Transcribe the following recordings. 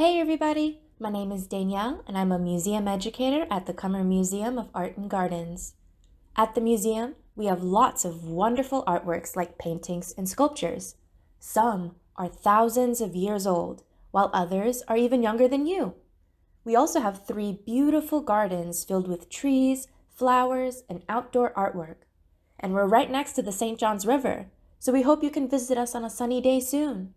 Hey everybody, my name is Danielle and I'm a museum educator at the Cummer Museum of Art and Gardens. At the museum, we have lots of wonderful artworks like paintings and sculptures. Some are thousands of years old, while others are even younger than you. We also have 3 beautiful gardens filled with trees, flowers, and outdoor artwork. And we're right next to the St. Johns River, so we hope you can visit us on a sunny day soon.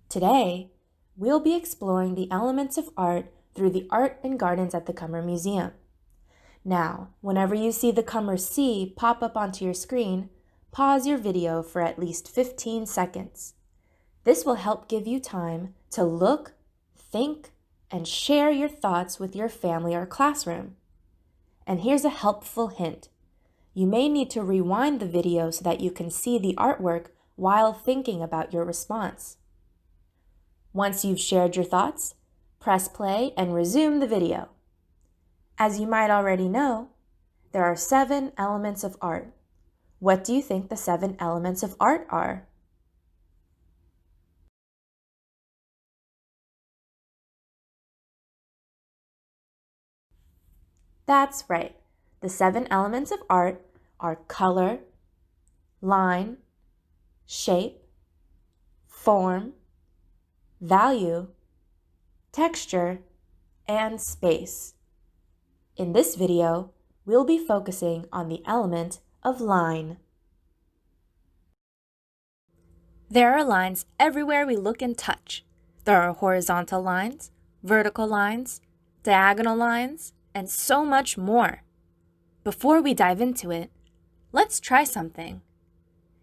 Today, we'll be exploring the elements of art through the art and gardens at the Cummer Museum. Now, whenever you see the Cummer C pop up onto your screen, pause your video for at least 15 seconds. This will help give you time to look, think, and share your thoughts with your family or classroom. And here's a helpful hint. You may need to rewind the video so that you can see the artwork while thinking about your response. Once you've shared your thoughts, press play and resume the video. As you might already know, there are 7 elements of art. What do you think the 7 elements of art are? That's right. The 7 elements of art are color, line, shape, form, value, texture, and space. In this video, we'll be focusing on the element of line. There are lines everywhere we look and touch. There are horizontal lines, vertical lines, diagonal lines, and so much more. Before we dive into it, let's try something.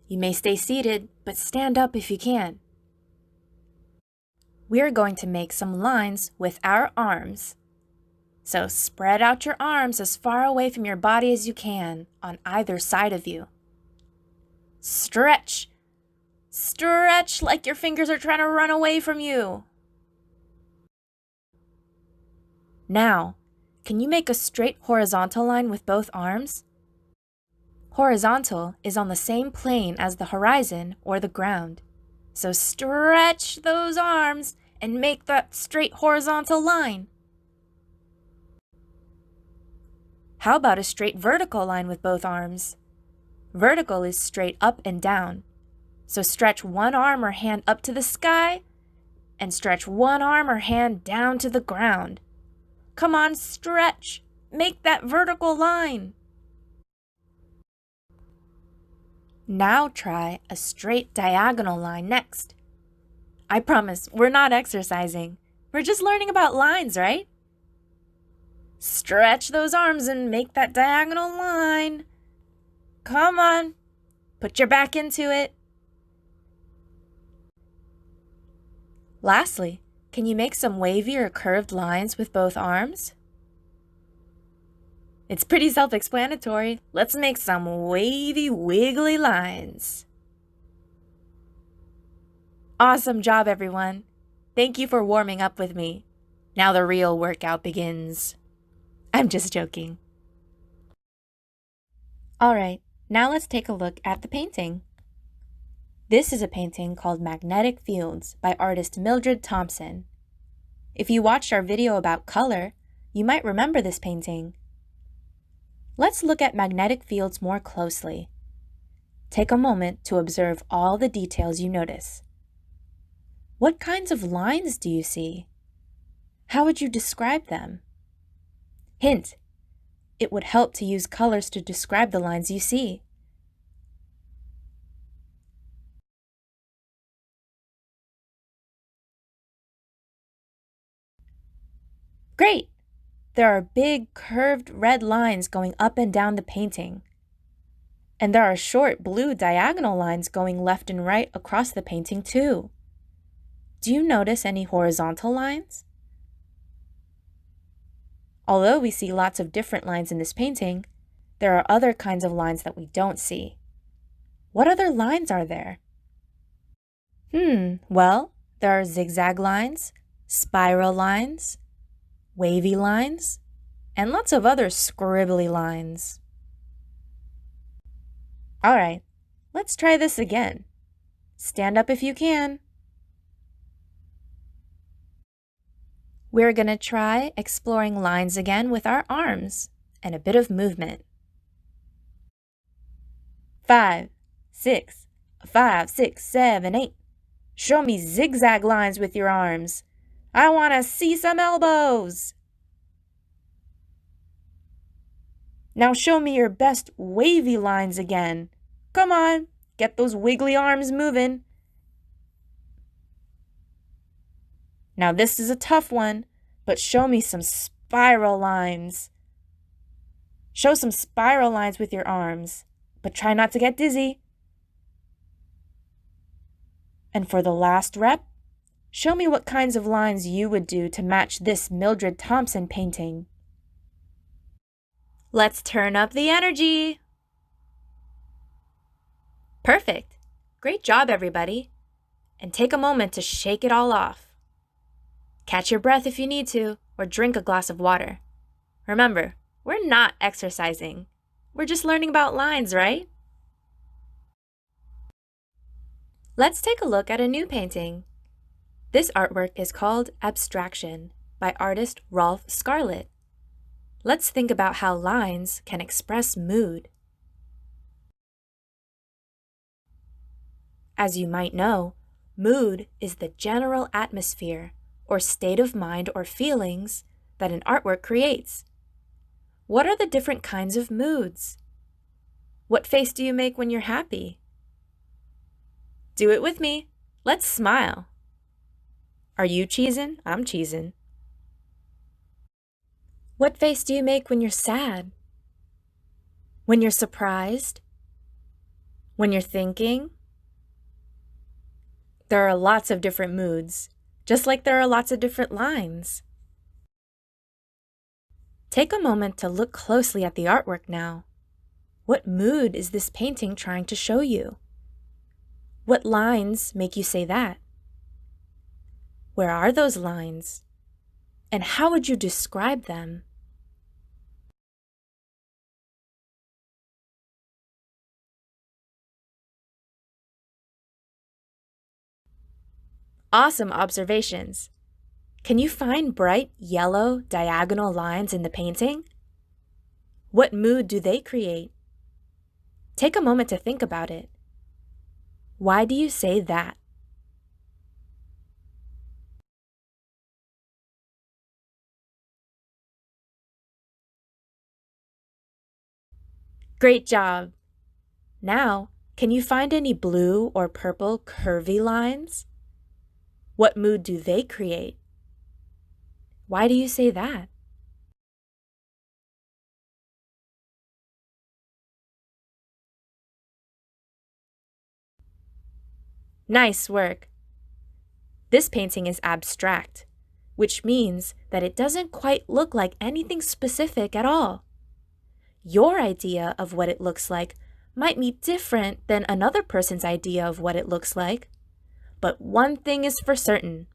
You may stay seated, but stand up if you can. We're going to make some lines with our arms. So spread out your arms as far away from your body as you can on either side of you. Stretch. Stretch like your fingers are trying to run away from you. Now, can you make a straight horizontal line with both arms? Horizontal is on the same plane as the horizon or the ground. So stretch those arms and make that straight horizontal line. How about a straight vertical line with both arms? Vertical is straight up and down. So stretch one arm or hand up to the sky and stretch one arm or hand down to the ground. Come on, stretch. Make that vertical line. Now try a straight diagonal line next. I promise, we're not exercising. We're just learning about lines, right? Stretch those arms and make that diagonal line. Come on, put your back into it. Lastly, can you make some wavy or curved lines with both arms? It's pretty self-explanatory. Let's make some wavy, wiggly lines. Awesome job, everyone. Thank you for warming up with me. Now the real workout begins. I'm just joking. All right, now let's take a look at the painting. This is a painting called Magnetic Fields by artist Mildred Thompson. If you watched our video about color, you might remember this painting. Let's look at magnetic fields more closely. Take a moment to observe all the details you notice. What kinds of lines do you see? How would you describe them? Hint: it would help to use colors to describe the lines you see. Great! There are big, curved red lines going up and down the painting. And there are short blue diagonal lines going left and right across the painting too. Do you notice any horizontal lines? Although we see lots of different lines in this painting, there are other kinds of lines that we don't see. What other lines are there? Well, there are zigzag lines, spiral lines, wavy lines, and lots of other scribbly lines. All right, let's try this again. Stand up if you can. We're going to try exploring lines again with our arms and a bit of movement. 5, 6, 5, 6, 7, 8. Show me zigzag lines with your arms. I want to see some elbows. Now show me your best wavy lines again. Come on, get those wiggly arms moving. Now this is a tough one, but show me some spiral lines. Show some spiral lines with your arms, but try not to get dizzy. And for the last rep, show me what kinds of lines you would do to match this Mildred Thompson painting. Let's turn up the energy. Perfect. Great job, everybody. And take a moment to shake it all off. Catch your breath if you need to, or drink a glass of water. Remember, we're not exercising. We're just learning about lines, right? Let's take a look at a new painting. This artwork is called Abstraction by artist Rolf Scarlett. Let's think about how lines can express mood. As you might know, mood is the general atmosphere or state of mind or feelings that an artwork creates. What are the different kinds of moods? What face do you make when you're happy? Do it with me. Let's smile. Are you cheesing? I'm cheesing. What face do you make when you're sad? When you're surprised? When you're thinking? There are lots of different moods, just like there are lots of different lines. Take a moment to look closely at the artwork now. What mood is this painting trying to show you? What lines make you say that? Where are those lines? And how would you describe them? Awesome observations. Can you find bright yellow diagonal lines in the painting? What mood do they create? Take a moment to think about it. Why do you say that? Great job! Now, can you find any blue or purple curvy lines? What mood do they create? Why do you say that? Nice work! This painting is abstract, which means that it doesn't quite look like anything specific at all. Your idea of what it looks like might be different than another person's idea of what it looks like. But one thing is for certain.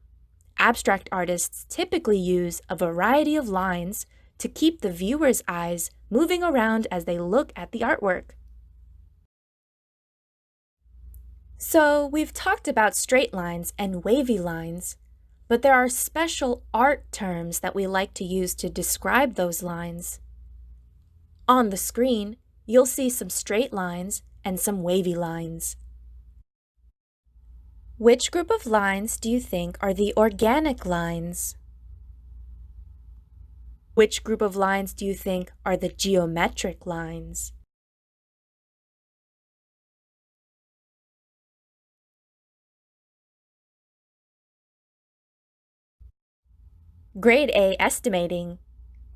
Abstract artists typically use a variety of lines to keep the viewer's eyes moving around as they look at the artwork. So we've talked about straight lines and wavy lines, but there are special art terms that we like to use to describe those lines. On the screen, you'll see some straight lines and some wavy lines. Which group of lines do you think are the organic lines? Which group of lines do you think are the geometric lines? Grade A estimating.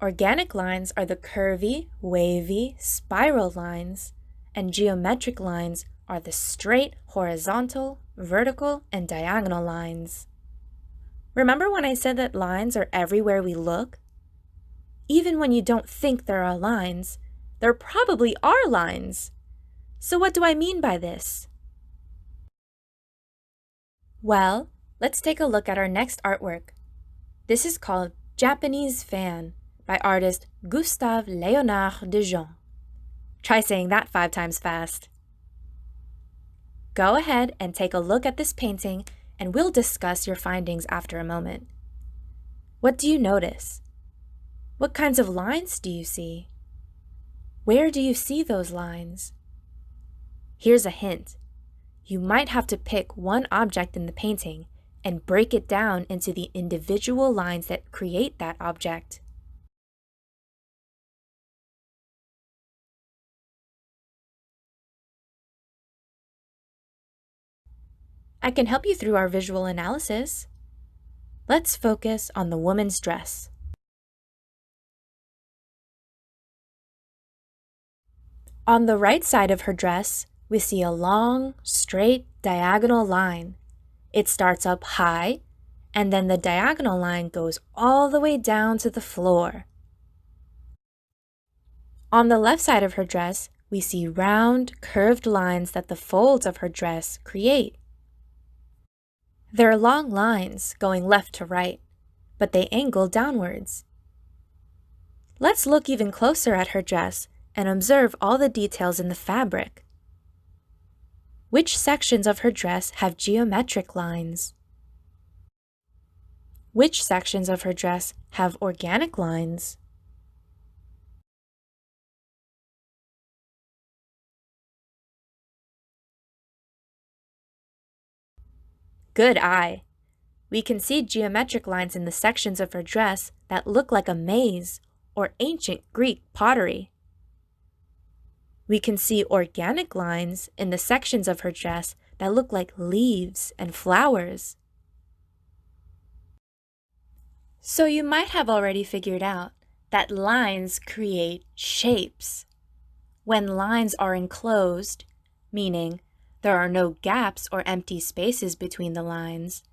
Organic lines are the curvy, wavy, spiral lines, and geometric lines are the straight, horizontal, vertical, and diagonal lines. Remember when I said that lines are everywhere we look? Even when you don't think there are lines, there probably are lines. So what do I mean by this? Well, let's take a look at our next artwork. This is called Japanese Fan by artist Gustave Léonard de Jean. Try saying that 5 times fast. Go ahead and take a look at this painting and we'll discuss your findings after a moment. What do you notice? What kinds of lines do you see? Where do you see those lines? Here's a hint. You might have to pick one object in the painting and break it down into the individual lines that create that object. I can help you through our visual analysis. Let's focus on the woman's dress. On the right side of her dress, we see a long, straight, diagonal line. It starts up high, and then the diagonal line goes all the way down to the floor. On the left side of her dress, we see round, curved lines that the folds of her dress create. There are long lines going left to right, but they angle downwards. Let's look even closer at her dress and observe all the details in the fabric. Which sections of her dress have geometric lines? Which sections of her dress have organic lines? Good eye! We can see geometric lines in the sections of her dress that look like a maze or ancient Greek pottery. We can see organic lines in the sections of her dress that look like leaves and flowers. So you might have already figured out that lines create shapes. When lines are enclosed, meaning there are no gaps or empty spaces between the lines,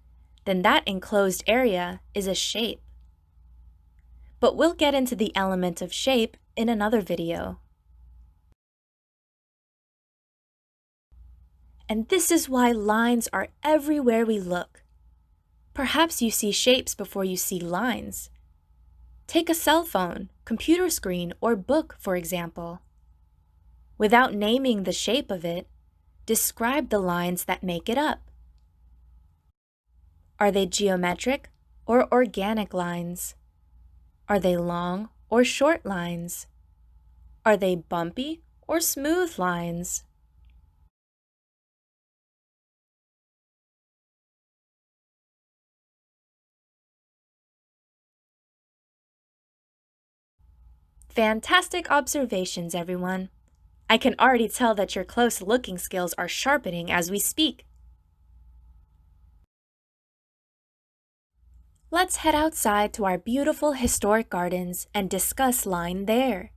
then that enclosed area is a shape. But we'll get into the element of shape in another video. And this is why lines are everywhere we look. Perhaps you see shapes before you see lines. Take a cell phone, computer screen, or book, for example. Without naming the shape of it, describe the lines that make it up. Are they geometric or organic lines? Are they long or short lines? Are they bumpy or smooth lines? Fantastic observations, everyone. I can already tell that your close looking skills are sharpening as we speak. Let's head outside to our beautiful historic gardens and discuss line there.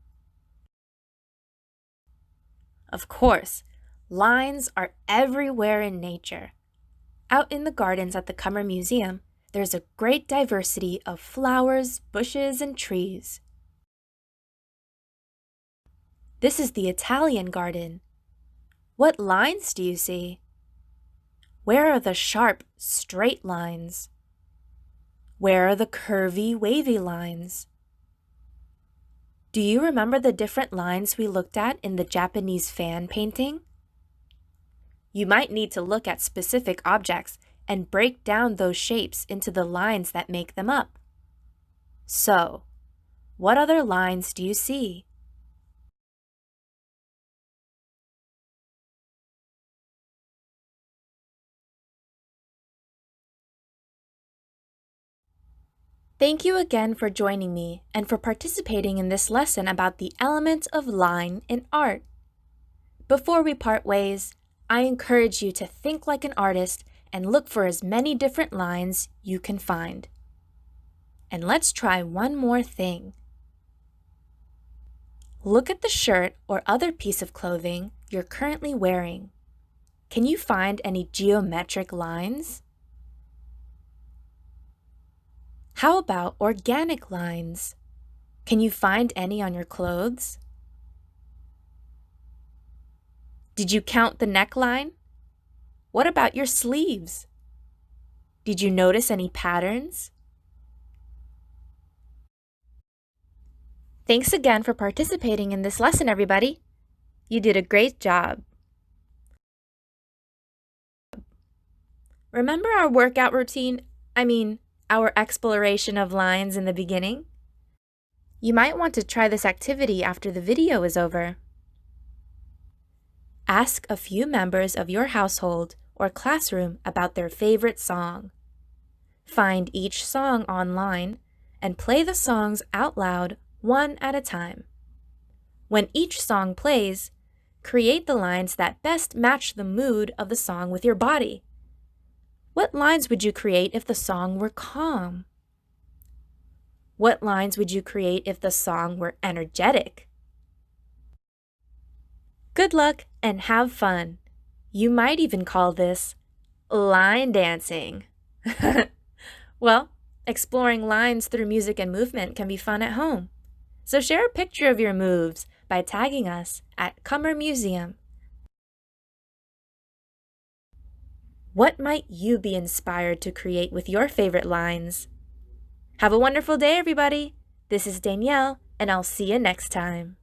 Of course, lines are everywhere in nature. Out in the gardens at the Cummer Museum, there's a great diversity of flowers, bushes, and trees. This is the Italian garden. What lines do you see? Where are the sharp, straight lines? Where are the curvy, wavy lines? Do you remember the different lines we looked at in the Japanese fan painting? You might need to look at specific objects and break down those shapes into the lines that make them up. So, what other lines do you see? Thank you again for joining me and for participating in this lesson about the element of line in art. Before we part ways, I encourage you to think like an artist and look for as many different lines you can find. And let's try one more thing. Look at the shirt or other piece of clothing you're currently wearing. Can you find any geometric lines? How about organic lines? Can you find any on your clothes? Did you count the neckline? What about your sleeves? Did you notice any patterns? Thanks again for participating in this lesson, everybody. You did a great job. Remember our workout routine? our exploration of lines in the beginning? You might want to try this activity after the video is over. Ask a few members of your household or classroom about their favorite song. Find each song online and play the songs out loud one at a time. When each song plays, create the lines that best match the mood of the song with your body. What lines would you create if the song were calm? What lines would you create if the song were energetic? Good luck and have fun. You might even call this line dancing. Well, exploring lines through music and movement can be fun at home. So share a picture of your moves by tagging us at Cummer Museum. What might you be inspired to create with your favorite lines? Have a wonderful day, everybody. This is Danielle, and I'll see you next time.